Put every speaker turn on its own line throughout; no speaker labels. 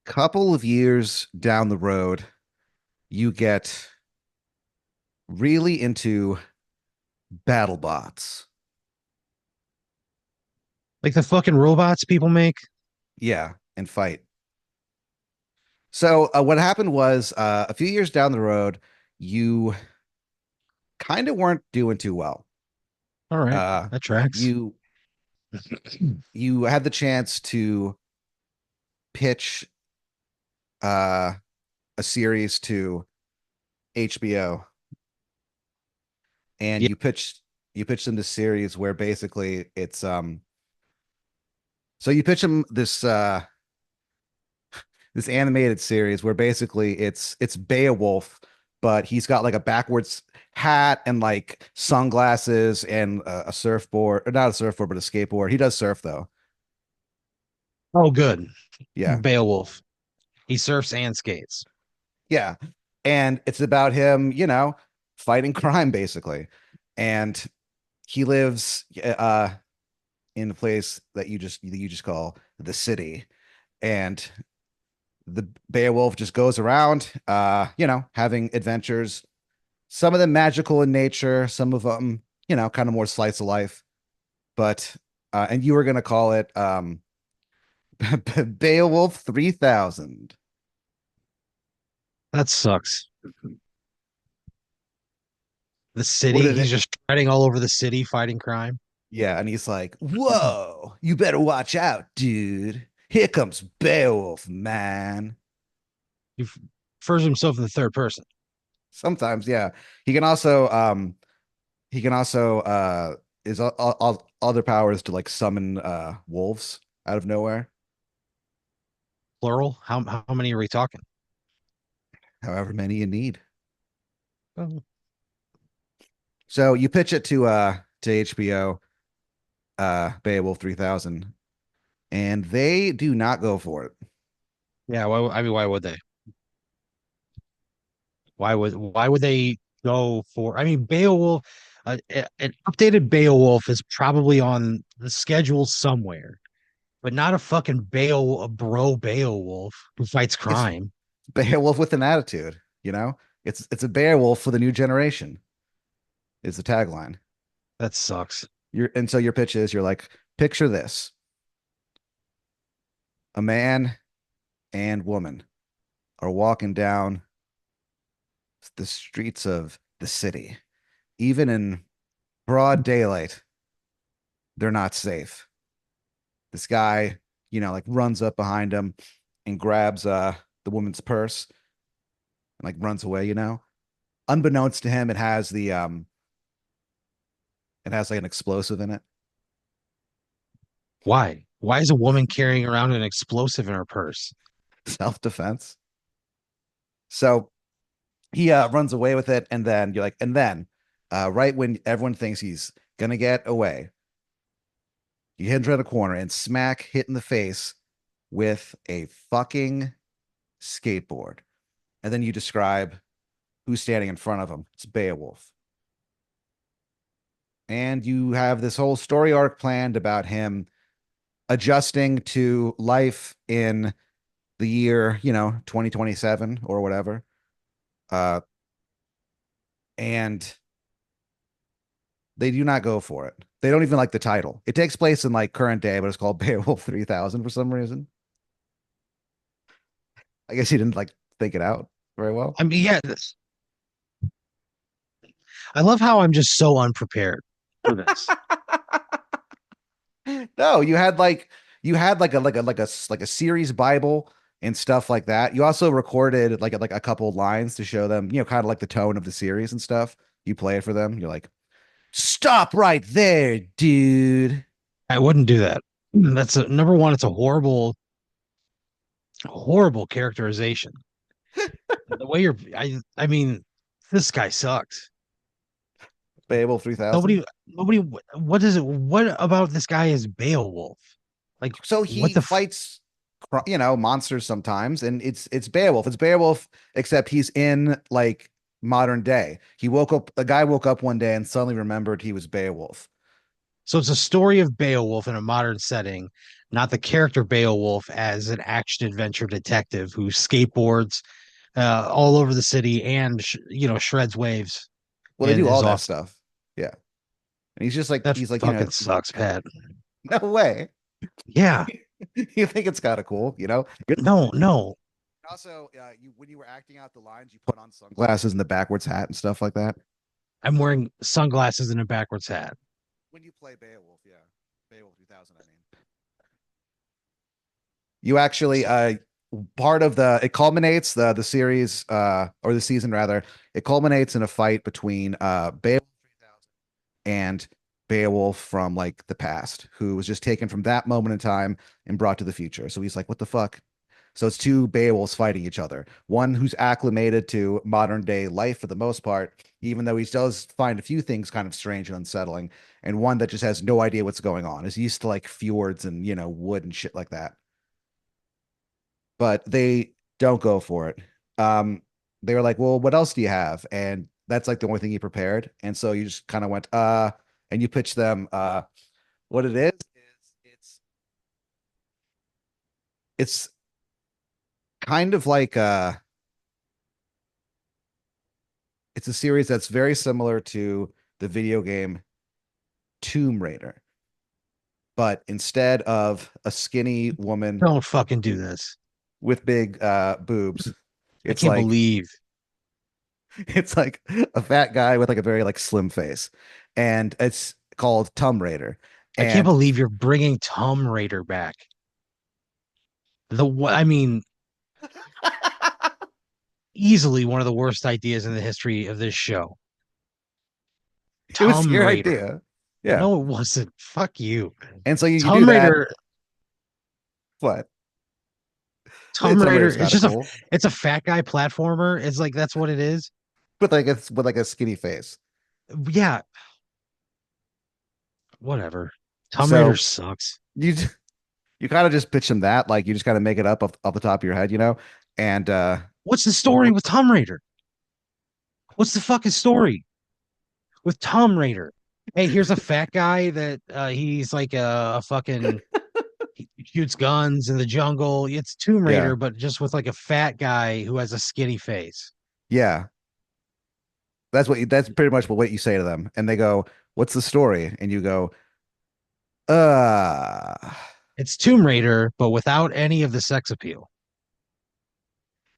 Couple of years down the road, you get really into battle bots.
Like the fucking robots people make.
Yeah, and fight. So what happened was a few years down the road, you kind of weren't doing too well.
All right,
Uh,
that tracks.
you you had the chance to pitch uh, a series to HBO, and
Yeah,
you pitched them this series where basically it's so you pitch them this animated series where basically it's Beowulf, but he's got like a backwards hat and like sunglasses and a surfboard, or not a surfboard, but a skateboard. He does surf though.
oh, good.
Yeah.
Beowulf. He surfs and skates.
Yeah. And it's about him, fighting crime basically. And he lives in a place that you just call the city. And the Beowulf just goes around having adventures, some of them magical in nature, some of them, kind of more slice of life. But and you were gonna call it Beowulf 3000.
That sucks. The
What
city.
did
He's
it?
just treading all over the city fighting crime.
Yeah, and he's like, "Whoa, you better watch out, dude. Here comes Beowulf, man."
He refers to himself in the third person.
Sometimes, yeah. He can also his all other powers to like summon wolves out of nowhere,
Plural. How many are we talking?
however many you need.
Oh,
So you pitch it to HBO, Beowulf 3000, and they do not go for it.
yeah. I mean, why would they? Why would they go for? I mean, Beowulf. An updated Beowulf is probably on the schedule somewhere, but not a fucking a bro Beowulf who fights
It's
crime.
Beowulf with an attitude, you know? It's a Beowulf for the new generation is the tagline.
That sucks.
So your pitch is you're like, picture this. A man and woman are walking down the streets of the city. Even in broad daylight, they're not safe. This guy, like runs up behind him and grabs the woman's purse and like runs away. Unbeknownst to him, it has like an explosive in it.
Why? Why is a woman carrying around an explosive in her purse?
Self-defense. So he runs away with it, and then you're like, and then right when everyone thinks he's gonna get away, you hit him around the corner and smack hit in the face with a fucking skateboard. And then you describe who's standing in front of him. It's Beowulf. And you have this whole story arc planned about him adjusting to life in the year, 2027 or whatever. Uh, and they do not go for it. They don't even like the title. It takes place in like current day, but it's called Beowulf 3000 for some reason. I guess he didn't like think it out very well.
I mean, yeah, I love how I'm just so unprepared for this.
No, you had like a series Bible and stuff like that. You also recorded like a couple lines to show them, kind of like the tone of the series and stuff. You play it for them. You're like, "Stop right there, dude."
I wouldn't do that. That's number one. It's a horrible characterization. The way I mean, this guy sucks.
Beowulf 3000.
Nobody. What is it? What about this guy is Beowulf? Like,
So
what
he
the? F
fights, monsters sometimes, and it's Beowulf. It's Beowulf, except he's in like modern day. A guy woke up one day and suddenly remembered he was Beowulf.
So it's a story of Beowulf in a modern setting, not the character Beowulf as an action adventure detective who skateboards all over the city and shreds waves
Well, they
in
do
his
all that
off.
stuff. Yeah. And he's just like
That
he's like,
fucking sucks, Pat.
no way.
Yeah,
You think it's kind of cool, you know?
no, no.
Also, you when you were acting out the lines, you put on sunglasses and the backwards hat and stuff like that.
I'm wearing sunglasses and a backwards hat.
When you play Beowulf, yeah, Beowulf 2000. I mean, you actually part of it culminates the series or the season rather. It culminates in a fight between Beowulf 3000 and Beowulf from like the past, who was just taken from that moment in time and brought to the future. So he's like, "What the fuck?" So it's two Beowulfs fighting each other. One who's acclimated to modern day life for the most part, even though he does find a few things kind of strange and unsettling, and one that just has no idea what's going on. Is used to like fjords and wood and shit like that. But they don't go for it. They were like, "Well, what else do you have?" And that's like the only thing he prepared. And so you just kind of went, and you pitched them, what it is it's kind of like it's a series that's very similar to the video game Tomb Raider, but instead of a skinny woman
Don't fucking do this.
with big boobs,
I
it's
can't
like
believe
it's like a fat guy with like a very like slim face, and it's called Tomb Raider.
I can't
And
believe you're bringing Tomb Raider back. I mean, easily one of the worst ideas in the history of this show.
it was
Tomb
your
Raider.
idea, yeah.
No, it wasn't. Fuck you.
And so you do
Tomb
that.
Raider.
What?
Tomb
Tomb
Raider.
Raider's kind of cool,
It's a fat guy platformer. It's like that's what it is.
with like a skinny face.
Yeah, whatever. Tomb Raider
So
sucks.
you you kind of just pitch them that, like you just kind of make it up off the top of your head, and
What's the story with Tomb Raider? What's the fucking story with Tomb Raider? Hey, here's a fat guy that he's like a fucking he shoots guns in the jungle. It's Tomb
yeah,
Raider, but just with like a fat guy who has a skinny face.
yeah. That's pretty much what you say to them, and they go, "What's the story?" And you go, "Uh,
It's Tomb Raider, but without any of the sex appeal,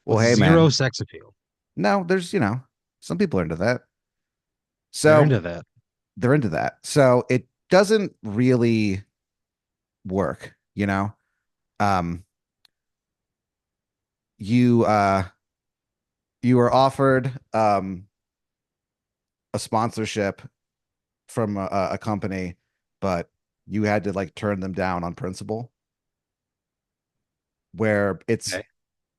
well,
with
hey,
zero
man,
sex appeal.
no, there's some people are into that,
They're
so
into that.
they're into that. So it doesn't really work, Um, you you were offered a sponsorship from a company, but you had to like turn them down on principle. Where
Okay.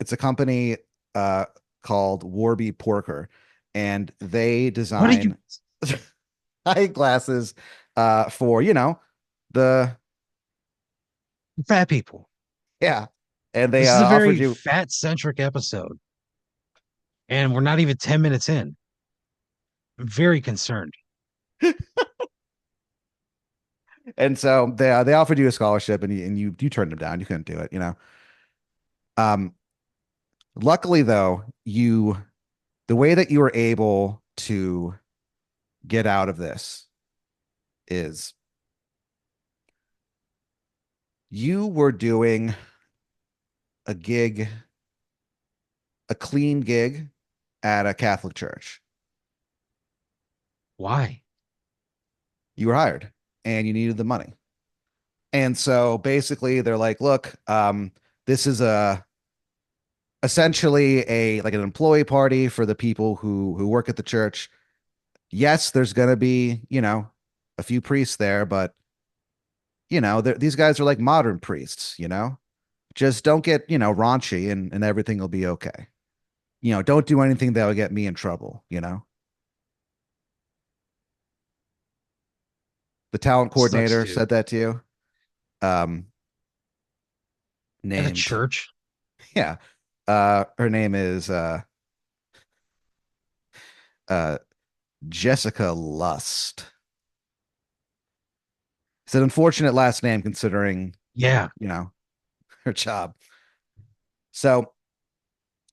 it's a company uh called Warby Porker, and they
What did you
design eyeglasses for the
fat people?
yeah, and they
This is a
offered
very
you.
fat centric episode, and we're not even 10 minutes in. I'm very concerned.
And so they offered you a scholarship, and you turned them down. You couldn't do it. Um, luckily though, the way that you were able to get out of this is you were doing a gig, a clean gig at a Catholic church.
Why?
You were hired and you needed the money. And so basically they're like, look, this is a essentially a like an employee party for the people who work at the church. Yes, there's gonna be, a few priests there, but these guys are like modern priests. Just don't get, raunchy and everything will be okay. Don't do anything that will get me in trouble. The talent
Sucks,
coordinator
dude.
said that to you. Um,
At a
named,
church?
yeah. Her name is uh Jessica Lust. It's an unfortunate last name considering,
Yeah,
you know, her job. So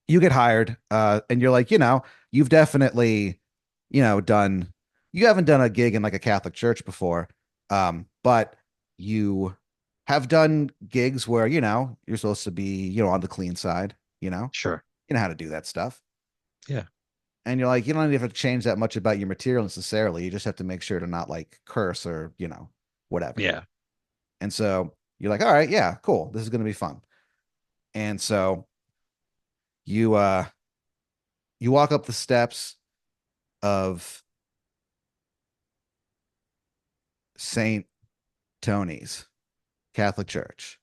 you get hired, and you're like, you've definitely, done, you haven't done a gig in like a Catholic church before, but you have done gigs where, you're supposed to be, on the clean side,
sure.
you know how to do that stuff.
Yeah,
And you're like, you don't even have to change that much about your material necessarily. You just have to make sure to not like curse or, whatever.
yeah.
And so you're like, all right, yeah, cool. This is going to be fun. And so you, you walk up the steps of St. Tony's Catholic Church.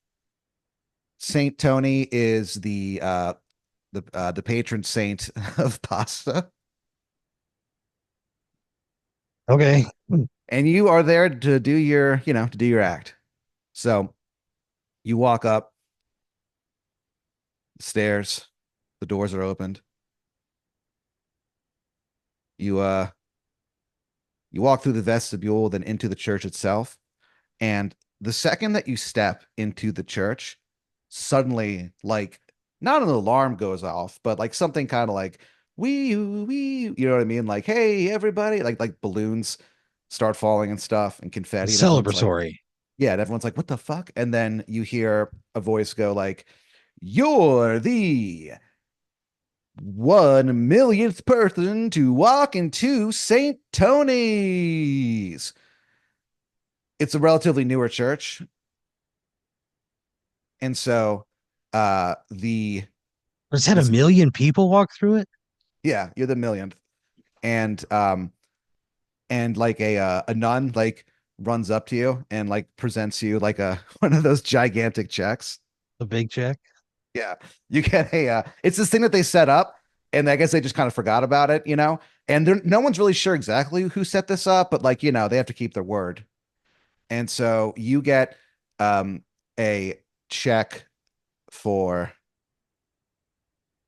St. Tony is the patron saint of pasta,
Okay.
and you are there to do your, to do your act. So you walk up the stairs, the doors are opened. You you walk through the vestibule, then into the church itself. And the second that you step into the church, suddenly, like, not an alarm goes off, but like something kind of like, wee, you know what I mean? Like, hey, everybody, like balloons start falling and stuff and confetti, and everyone's like,
Celebratory.
yeah, and everyone's like, what the fuck? And then you hear a voice go like, you're the 1 millionth person to walk into St. Tony's. It's a relatively newer church, and so the
Has had a
this
million people walk through it?
yeah, you're the millionth. And like a nun like runs up to you and like presents you like a one of those gigantic checks.
The big check?
Yeah, you get a it's this thing that they set up, and I guess they just kind of forgot about it, and no one's really sure exactly who set this up, but like, they have to keep their word. And so you get a check for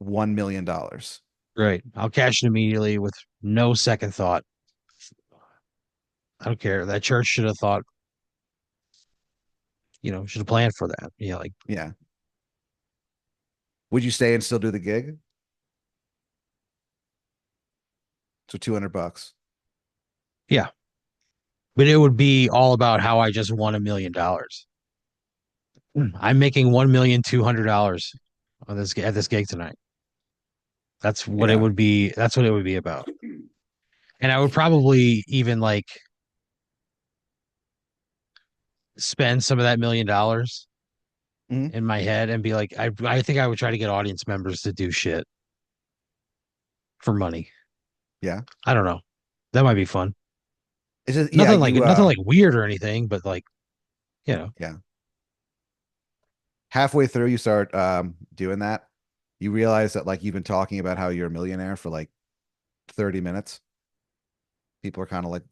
$1 million.
Right. I'll cash it immediately with no second thought. I don't care. That church should have thought, should have planned for that. Yeah, like,
Yeah. Would you stay and still do the gig? So $200.
yeah. But it would be all about how I just won $1 million. I'm making $1,200,000 on this at this gig tonight. That's what it
Yeah.
would be. That's what it would be about. And I would probably even like spend some of that $1 million
Mhm.
in my head and be like, I think I would try to get audience members to do shit for money.
Yeah.
I don't know. That might be fun.
It's just, yeah,
Nothing like weird or anything, but like, you know,
yeah. Halfway through you start doing that, you realize that like you've been talking about how you're a millionaire for like 30 minutes. People are kind of like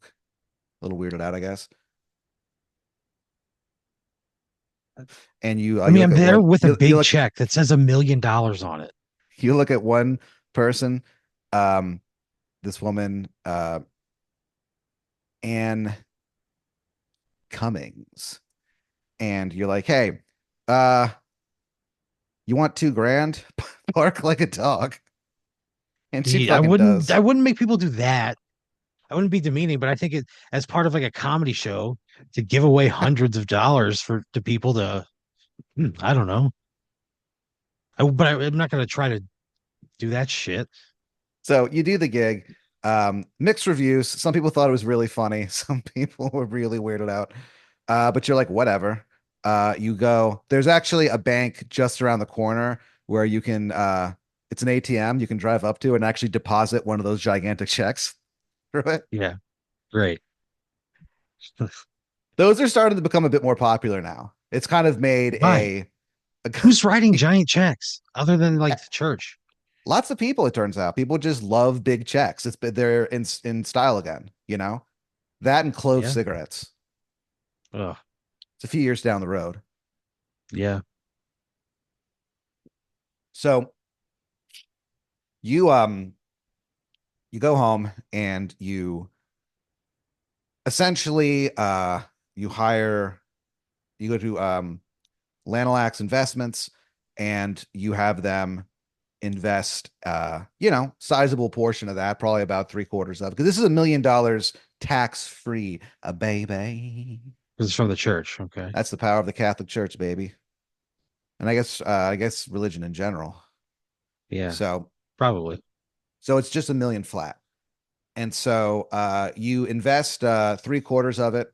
a little weirded out, I guess. And
I
you
mean,
look
I'm
at
there
one
with a
you
big
look
check that says $1 million on it.
you look at one person, um, this woman, Anne Cummings, and you're like, hey, uh, you want 2 grand? Bark like a dog. And she
I
fucking
wouldn't
does.
I wouldn't make people do that. I wouldn't be demeaning, but I think it as part of like a comedy show to give away hundreds of dollars for to people to I don't know. I'm not gonna try to do that shit.
So you do the gig. Mixed reviews. Some people thought it was really funny. Some people were really weirded out. But you're like, whatever. You go. There's actually a bank just around the corner where you can. It's an ATM you can drive up to and actually deposit one of those gigantic checks through it.
Yeah, great.
Those are starting to become a bit more popular now. It's kind of made
Right.
a
Who's writing giant checks other than like the church?
lots of people. It turns out people just love big checks. They're in style again. That and clove
Yeah.
cigarettes.
Ugh.
It's a few years down the road.
Yeah.
So you you go home and you essentially you hire, you go to Lanalax Investments, and you have them invest, sizable portion of that, probably about three-quarters of, because this is $1 million tax free, a baby.
Because it's from the church. Okay.
That's the power of the Catholic Church, baby. And I guess religion in general.
Yeah,
So
probably.
so it's just a million flat. And so you invest three-quarters of it.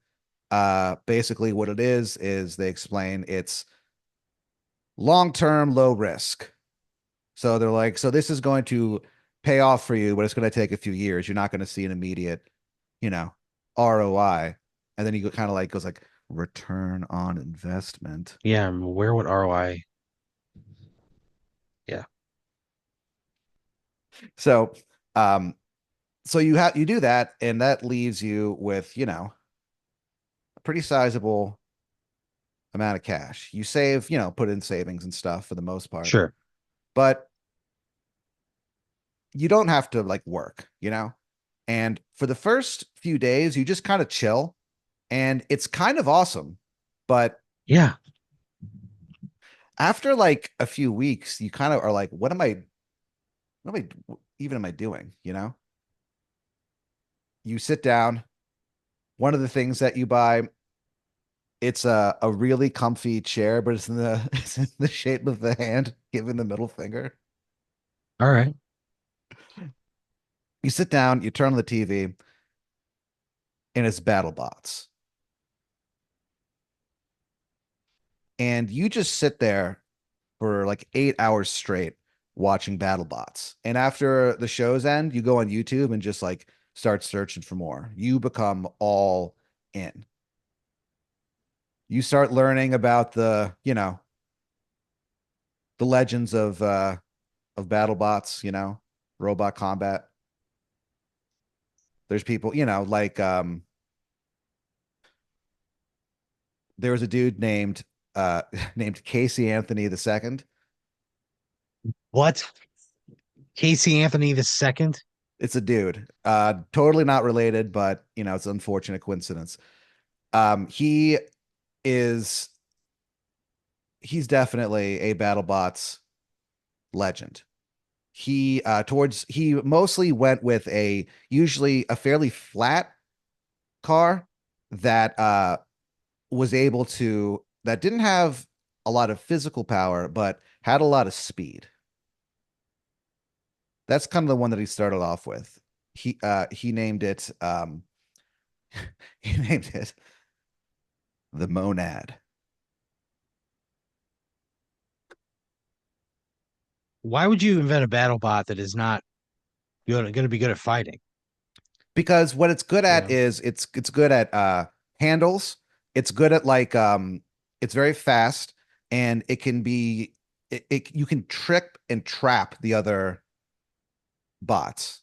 Basically what it is they explain it's long-term low risk. So they're like, so this is going to pay off for you, but it's going to take a few years. You're not going to see an immediate, you know, ROI. And then you kind of like goes like return on investment.
Yeah, where would ROI? Yeah,
So, um, so you do that, and that leaves you with, a pretty sizable amount of cash. You save, put in savings and stuff for the most part,
sure.
but you don't have to like work. And for the first few days, you just kind of chill, and it's kind of awesome. But
Yeah.
after like a few weeks, you kind of are like, what am I doing? You sit down. One of the things that you buy, it's a really comfy chair, but it's in the it's in the shape of the hand, giving the middle finger.
All right.
You sit down, you turn on the TV, and it's BattleBots. And you just sit there for like 8 hours straight watching BattleBots. And after the shows end, you go on YouTube and just like start searching for more. You become all in. You start learning about the legends of BattleBots, robot combat. There's people, like there was a dude named named Casey Anthony the second.
What? Casey Anthony the second?
It's a dude. Totally not related, but it's an unfortunate coincidence. He is he's definitely a BattleBots legend. He mostly went with a usually a fairly flat car that that didn't have a lot of physical power, but had a lot of speed. That's kind of the one that he started off with. He named it he named it the Monad.
Why would you invent a battle bot that is not going to be good at fighting?
Because what it's good
You
at
know,
is it's good at handles. It's good at like it's very fast, and it can be you can trick and trap the other bots.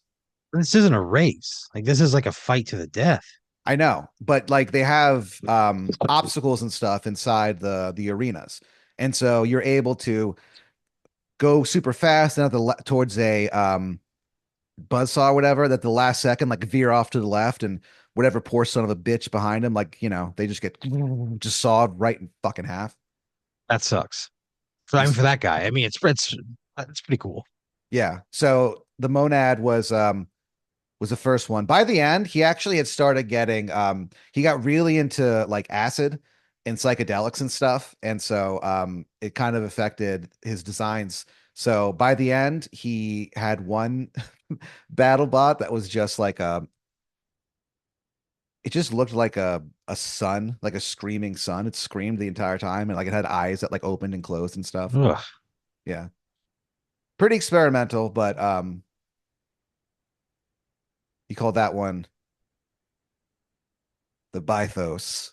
this isn't a race. Like this is like a fight to the death.
I know, but like they have obstacles and stuff inside the arenas. And so you're able to go super fast and towards a buzzsaw or whatever, that the last second like veer off to the left, and whatever poor son of a bitch behind him, like, they just get just sawed right in fucking half.
That sucks. So, I
You
mean, for that guy, I mean, it's pretty cool.
Yeah. So the Monad was the first one. By the end, he actually had started getting he got really into like acid and psychedelics and stuff. And so it kind of affected his designs. So by the end, he had one battle bot that was just like it just looked like a sun, like a screaming sun. It screamed the entire time, and like it had eyes that like opened and closed and stuff.
Ugh.
Yeah. Pretty experimental, but he called that one the Bythos.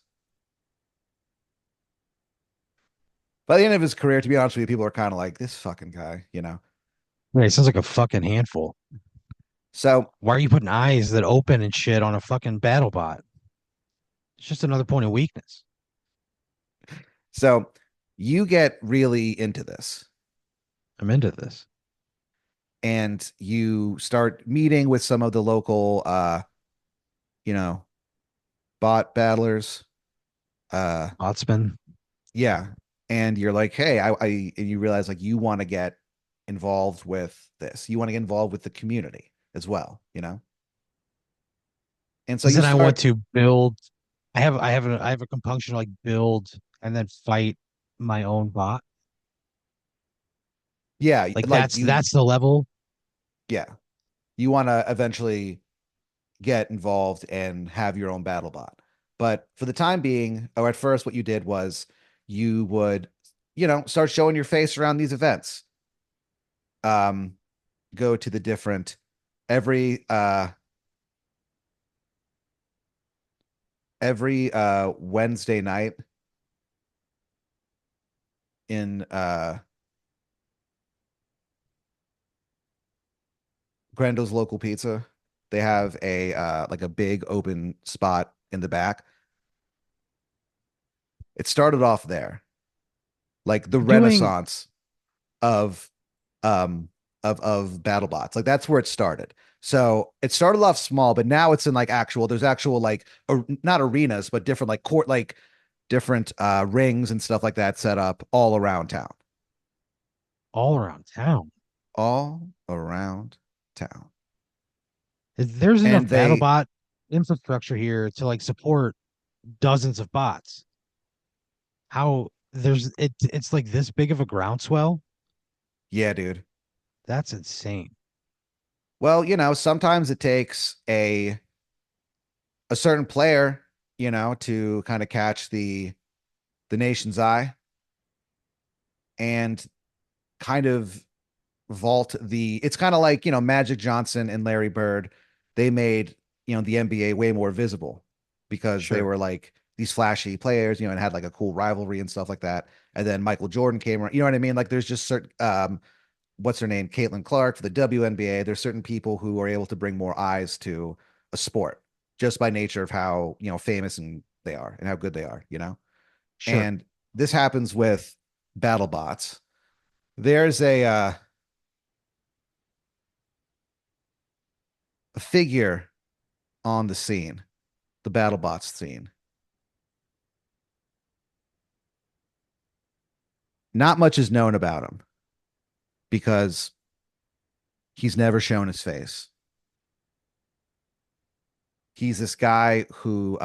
By the end of his career, to be honest with you, people are kind of like this fucking guy.
Yeah, it sounds like a fucking handful.
So,
Why are you putting eyes that open and shit on a fucking battle bot? It's just another point of weakness.
so you get really into this,
I'm into this.
and you start meeting with some of the local, you know, bot battlers. uh
Botsman.
yeah, and you're like, hey, and you realize like you want to get involved with this. You want to get involved with the community as well, you know? And so
Because
you
then I want
start,
to build. I have a compunction to like build and then fight my own bot.
yeah,
Like
like
that's the level.
yeah, you want to eventually get involved and have your own battle bot. But for the time being, or at first, what you did was you would, start showing your face around these events. Um, Go to the different every Wednesday night in Grendel's local pizza. They have a like a big open spot in the back. It started off there, like the
Doing
renaissance of um of BattleBots. Like that's where it started. So it started off small, but now it's in like there's actual like not arenas, but different like court like different rings and stuff like that set up all around town.
all around town.
All around town.
There's enough
And they
BattleBot infrastructure here to like support dozens of bots. How there's it's like this big of a groundswell.
Yeah, dude.
That's insane.
Well, sometimes it takes a certain player, to kind of catch the nation's eye and kind of vault the it's kind of like, Magic Johnson and Larry Bird. They made, the NBA way more visible because they
Sure,
were like these flashy players, and had like a cool rivalry and stuff like that. And then Michael Jordan came around, you know what I mean? Like there's just certain what's her name? Caitlin Clark for the WNBA. There's certain people who are able to bring more eyes to a sport just by nature of how, famous and they are and how good they are,
sure.
And this happens with battle bots. There's a figure on the scene, the battle bots scene. Not much is known about him because he's never shown his face. He's this guy who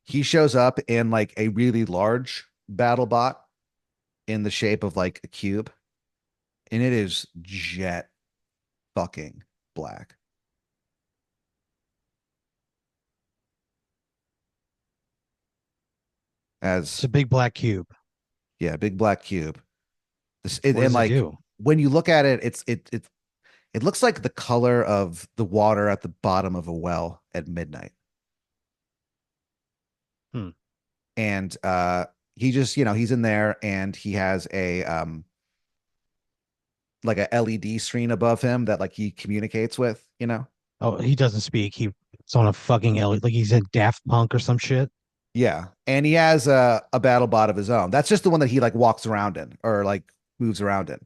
he shows up in like a really large battle bot in the shape of like a cube, and it is jet fucking black.
It's
As
a big black cube.
yeah, big black cube.
What
And
does it
like
do?
when you look at it, it looks like the color of the water at the bottom of a well at midnight.
Hmm.
And he just, he's in there and he has a like a LED screen above him that like he communicates with.
Oh, he doesn't speak. It's on a fucking like he's in Daft Punk or some shit.
Yeah. And he has a battle bot of his own. That's just the one that he like walks around in or like moves around in.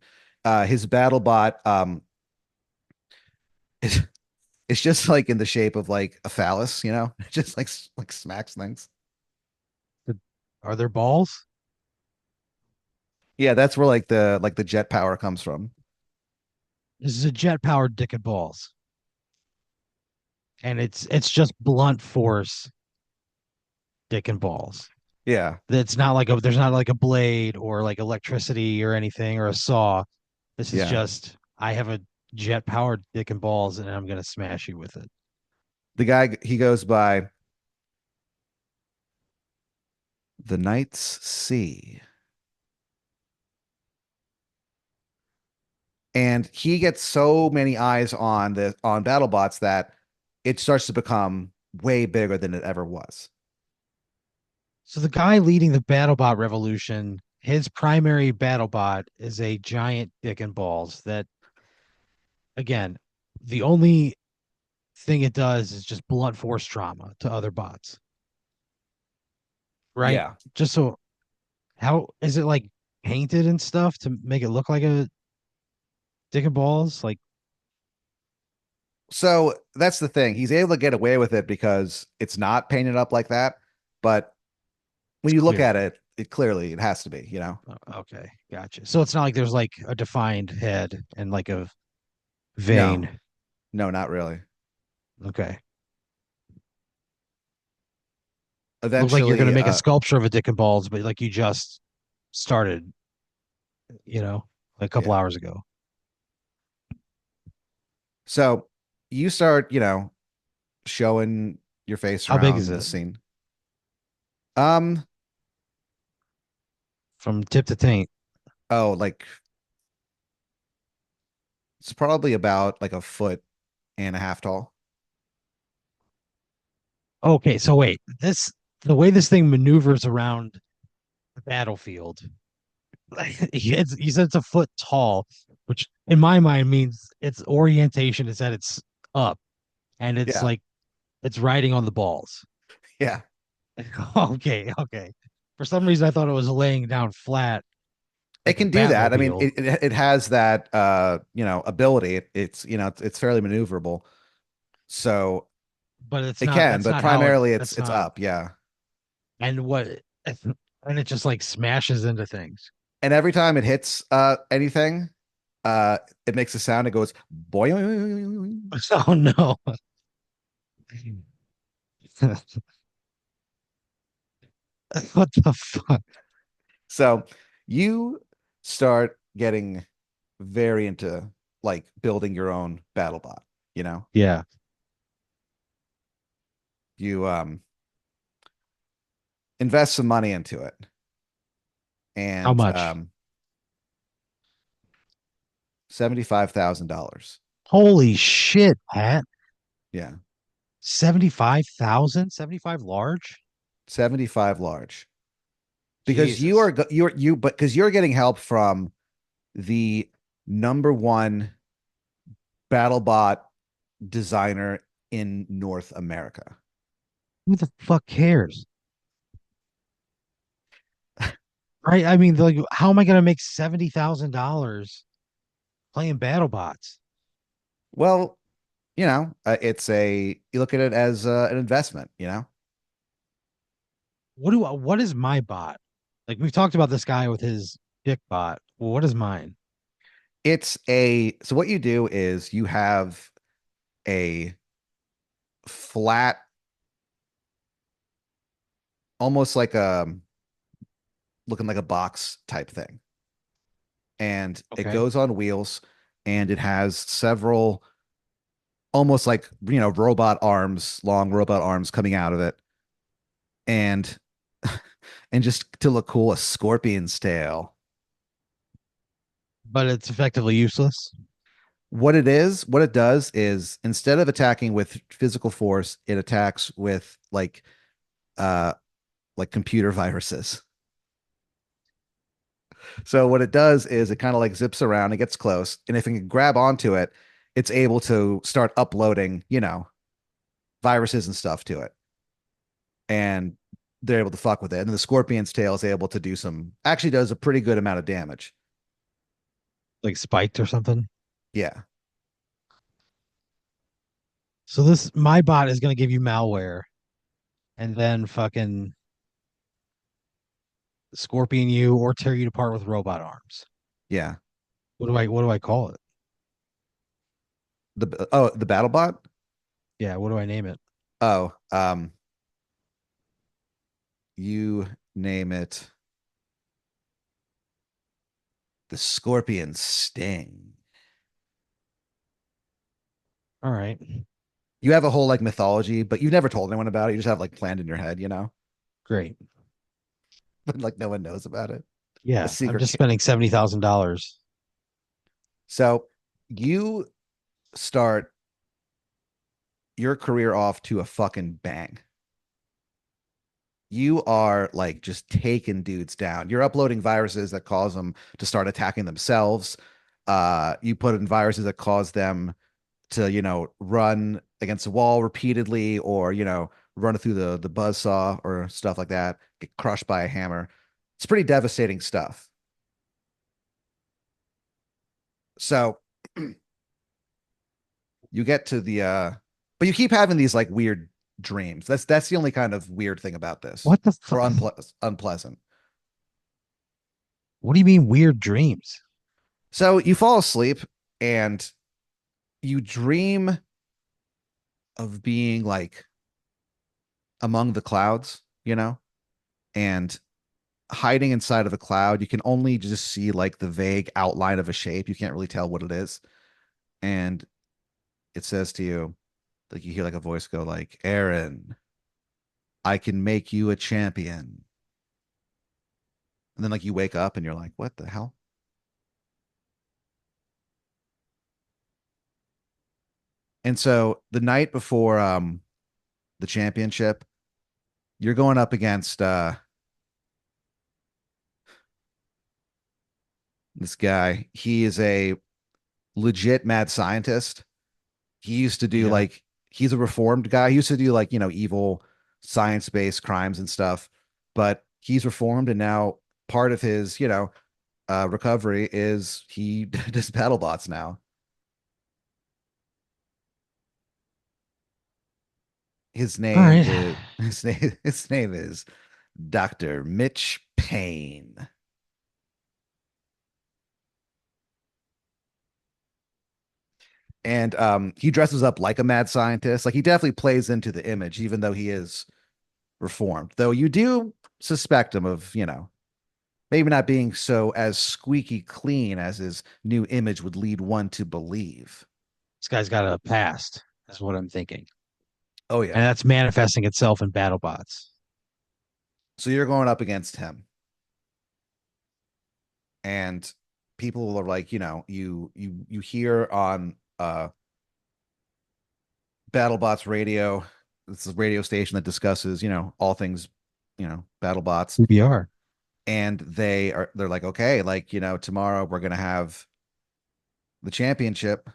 His battle bot is it's just like in the shape of like a phallus. It just like smacks things.
Are there balls?
Yeah, that's where like the jet power comes from.
This is a jet powered dick and balls, and it's just blunt force dick and balls.
Yeah.
It's not like there's not like a blade or like electricity or anything or a saw. This is
Yeah.
just I have a jet powered dick and balls, and I'm gonna smash you with it.
The guy he goes by the Knight's Sea. And he gets so many eyes on BattleBots that it starts to become way bigger than it ever was.
So the guy leading the BattleBot revolution, his primary BattleBot is a giant dick and balls that again, the only thing it does is just blunt force trauma to other bots, right?
Yeah.
Just so how is it like painted and stuff to make it look like a dick and balls? Like,
So that's the thing. He's able to get away with it because it's not painted up like that. but when
It's
you look at
clearly.
it, it clearly it has to be, you know?
Okay, gotcha. So it's not like there's like a defined head and like a
No,
vein.
no, not really.
Okay. Look like you're gonna
Eventually,
make a sculpture of a dick and balls, but like you just started, you know, like a couple
yeah.
hours ago.
So you start, showing your face
How big is
around the
it?
scene. Um,
From tip to taint.
oh, like it's probably about like a foot and a half tall.
Okay, so wait, this the way this thing maneuvers around the battlefield. You said it's a foot tall, which in my mind means its orientation is that it's up and it's
Yeah,
like it's riding on the balls.
yeah.
Okay, okay. For some reason, I thought it was laying down flat
It
like a
can do that. I mean,
Batmobile,
it has that ability. It's fairly maneuverable. So
but it's
it
not.
can,
That's
but
not how it.
primarily it's
That's
it's
not.
up, yeah.
And what? And it just like smashes into things.
And every time it hits anything, uh it makes a sound. It goes boing.
Oh no! What the fuck?
So you start getting very into like building your own battle bot, you know?
Yeah.
You invest some money into it
How
and
much?
$75,000.
Holy shit, Pat!
Yeah.
75,000? 75 large?
75 large. Because you
Jesus.
are but because you're getting help from the number one battle bot designer in North America.
Who the fuck cares? Right? I mean, like, how am I gonna make $70,000 playing battle bots?
Well, you look at it as an investment, you know?
What is my bot? Like we've talked about this guy with his dick bot. Well, what is mine?
So what you do is you have a flat, almost like a looking like a box type thing. And it
Okay.
goes on wheels and it has several almost like, robot arms, long robot arms coming out of it. And and just to look cool, a scorpion's tail.
But it's effectively useless.
What it does is instead of attacking with physical force, it attacks with uh like computer viruses. So what it does is it kind of like zips around, it gets close, and if it can grab onto it, it's able to start uploading, viruses and stuff to it. And they're able to fuck with it. And the scorpion's tail is able to actually does a pretty good amount of damage.
Like spiked or something.
Yeah.
So this my bot is gonna give you malware and then fucking scorpion you or tear you apart with robot arms.
Yeah.
What do I call it?
The battle bot?
Yeah, what do I name it?
Oh, you name it the scorpion sting.
All right.
You have a whole like mythology, but you've never told anyone about it. You just have like planned in your head,
Great.
but like no one knows about it. A
Yeah, I'm
secret.
just spending $70,000.
So you start your career off to a fucking bang. You are like just taking dudes down. You're uploading viruses that cause them to start attacking themselves. You put in viruses that cause them to, run against a wall repeatedly or, run through the buzz saw or stuff like that, get crushed by a hammer. It's pretty devastating stuff. So you get to but you keep having these like weird dreams. That's the only kind of weird thing about this,
What the
or
fuck?
unpleasant.
What do you mean weird dreams?
So you fall asleep and you dream of being like among the clouds, and hiding inside of a cloud. You can only just see like the vague outline of a shape. You can't really tell what it is. And it says to you, like you hear like a voice go like, Aaron, I can make you a champion. And then like you wake up and you're like, what the hell? And so the night before the championship, you're going up against this guy. He is a legit mad scientist. He used to do
Yeah.
like he's a reformed guy. He used to do like, evil science-based crimes and stuff, but he's reformed and now part of his, recovery is he does battle bots now. His
All
name
right.
is his name is Dr. Mitch Payne. And he dresses up like a mad scientist. Like he definitely plays into the image, even though he is reformed. Though you do suspect him of, maybe not being so as squeaky clean as his new image would lead one to believe.
This guy's got a past, is what I'm thinking.
Oh
And
yeah.
that's manifesting itself in battle bots.
So you're going up against him, and people are like, you hear on BattleBots radio. It's a radio station that discusses, all things, BattleBots.
PBR.
And they're like, okay, like, tomorrow we're gonna have the championship.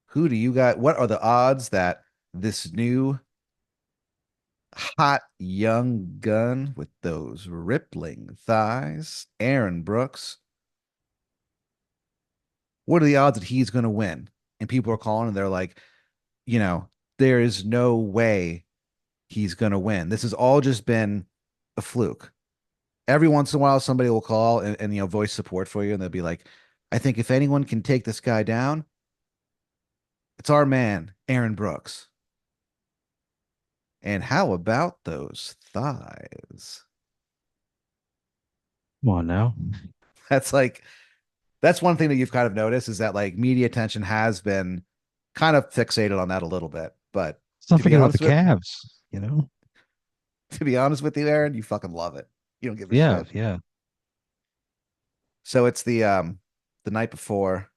Who do you got? What are the odds that this new hot young gun with those rippling thighs, Aaron Brooks, what are the odds that he's gonna win? And people are calling and they're like, you know, there is no way he's gonna win. This has all just been a fluke. Every once in a while somebody will call and voice support for you and they'll be like, I think if anyone can take this guy down, it's our man, Aaron Brooks. And how about those thighs?
Come on now.
That's like that's one thing that you've kind of noticed is that like media attention has been kind of fixated on that a little bit. But
Let's not
to be
forget about the
honest with
calves, you know?
to be honest with you, Aaron, you fucking love it. You don't give a
Yeah,
shit.
yeah.
So it's the night before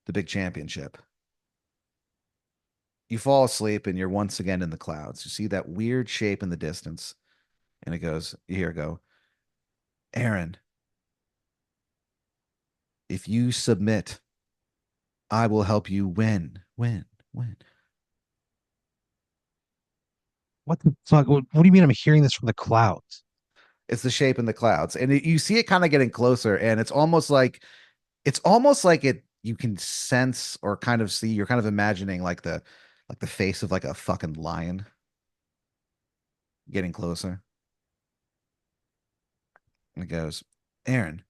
the big championship. You fall asleep and you're once again in the clouds. You see that weird shape in the distance, and it goes, you hear it go, Aaron, if you submit, I will help you win.
What the fuck? What do you mean I'm hearing this from the clouds?
It's the shape in the clouds, and you see it kind of getting closer, and it's almost like it. You can sense or kind of see. You're kind of imagining like the face of like a fucking lion getting closer. And it goes, Aaron,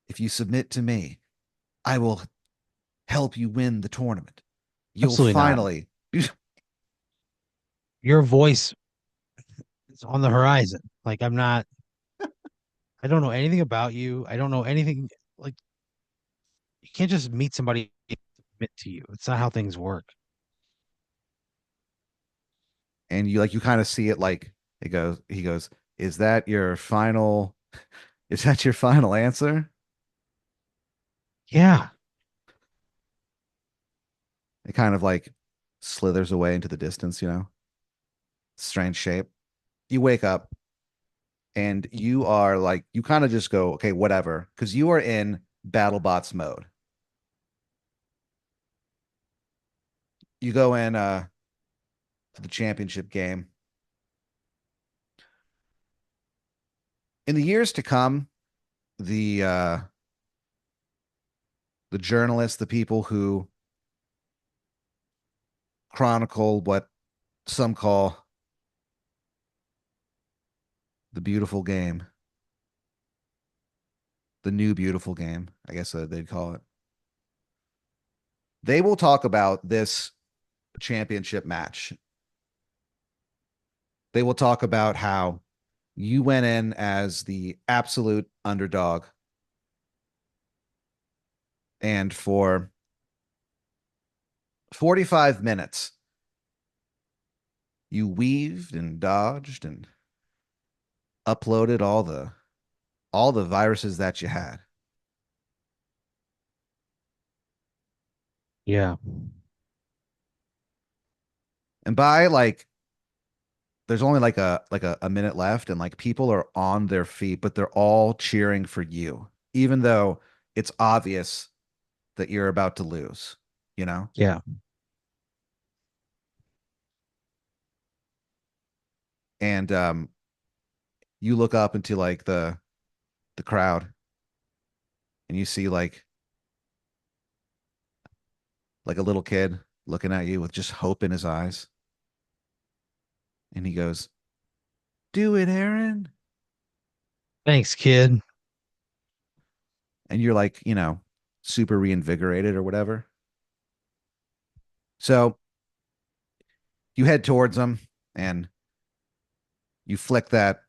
if you submit to me, I will help you win the tournament. You'll
Absolutely not.
finally.
Your voice is on the horizon. Like I don't know anything about you. I don't know anything. Like you can't just meet somebody and admit to you. It's not how things work.
And you kind of see it like he goes, is that your final is that your final answer?
Yeah.
It kind of like slithers away into the distance, strange shape. You wake up and you are like you kind of just go, okay, whatever, because you are in BattleBots mode. You go in to the championship game. In the years to come, the uh the journalists, the people who chronicle what some call the beautiful game, the new beautiful game, I guess they'd call it. They will talk about this championship match. They will talk about how you went in as the absolute underdog, and for 45 minutes you weaved and dodged and uploaded all the viruses that you had.
Yeah.
And by like there's only like a minute left, and like people are on their feet, but they're all cheering for you, even though it's obvious that you're about to lose, you know?
Yeah.
And you look up into like the crowd, and you see like a little kid looking at you with just hope in his eyes. And he goes, "Do it, Aaron."
Thanks, kid.
And you're like, super reinvigorated or whatever. So you head towards him, and you flick that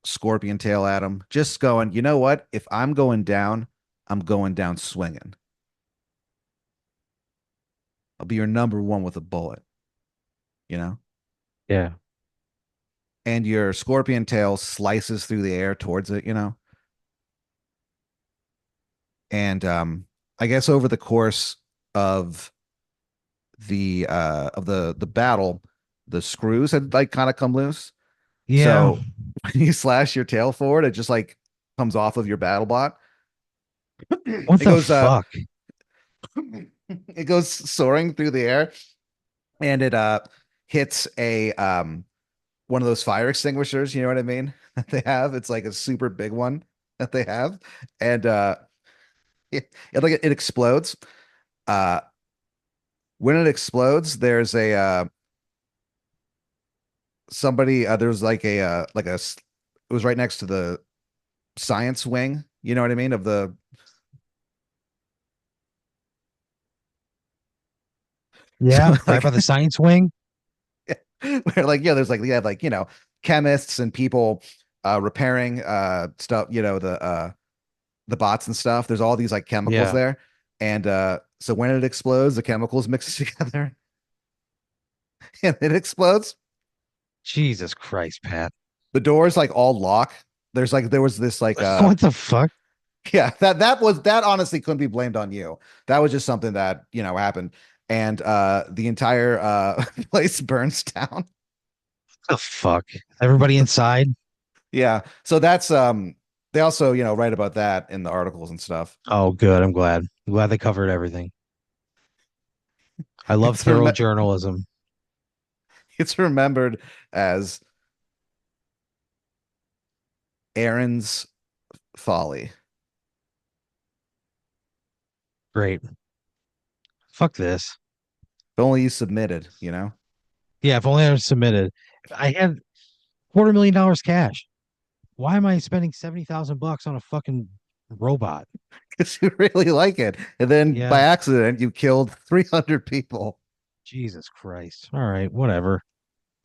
scorpion tail at him, just going, you know what? If I'm going down, I'm going down swinging. I'll be your number one with a bullet, you know?
Yeah.
And your scorpion tail slices through the air towards it. And I guess over the course of the battle, the screws had like kind of come loose.
Yeah.
So when you slash your tail forward, it just like comes off of your battle bot.
What
It
the
goes
fuck?
it goes soaring through the air, and it hits a one of those fire extinguishers, you know what I mean? That they have. It's like a super big one that they have. And it explodes. Uh when it explodes, there's a somebody there's it was right next to the science wing, you know what I mean, of the
Yeah.
so
Right by the science wing.
where like there's like you have like chemists and people repairing stuff, the bots and stuff. There's all these like chemicals
Yeah.
there, and so when it explodes, the chemicals mix together and it explodes.
Jesus Christ, Pat.
The doors like all lock. There was this like
What the fuck?
yeah, that honestly couldn't be blamed on you. That was just something that happened, and the entire place burns down.
The fuck? Everybody inside?
Yeah, so that's they also write about that in the articles and stuff.
Oh, good. I'm glad. I'm glad they covered everything. I love
It's
thorough
rem-
journalism.
it's remembered as Aaron's folly.
Great. Fuck this.
If only you submitted.
Yeah, if only I was submitted. If I had $250,000 cash. Why am I spending 70,000 bucks on a fucking robot?
Because you really like it. And then by
Yeah.
accident, you killed 300 people.
Jesus Christ. All right, whatever.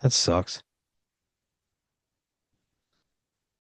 That sucks.